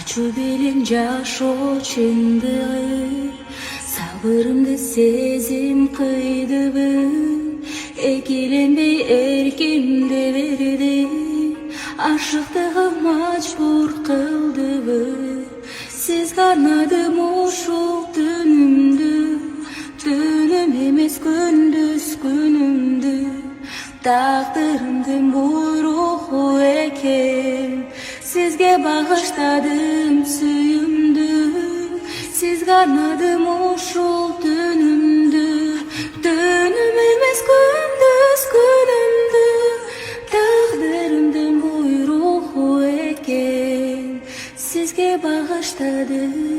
Ачуу белең жашоо чындыгы, сабырымды сезим кыйдыбы, экиленбей эркимди берди, ашыктыгы мажбур кылдыбы. Siz карнадым ушул түнүмдү, түнүм эмес күндүз күнүмдү, тагдырымдын буйругу экен. Sizge bağışladım suyumdu, siz karnadım uşul dönümdü, dönüm emez gündüz günümdü, takdırımdın buyruğu eken, sizge bağışladım.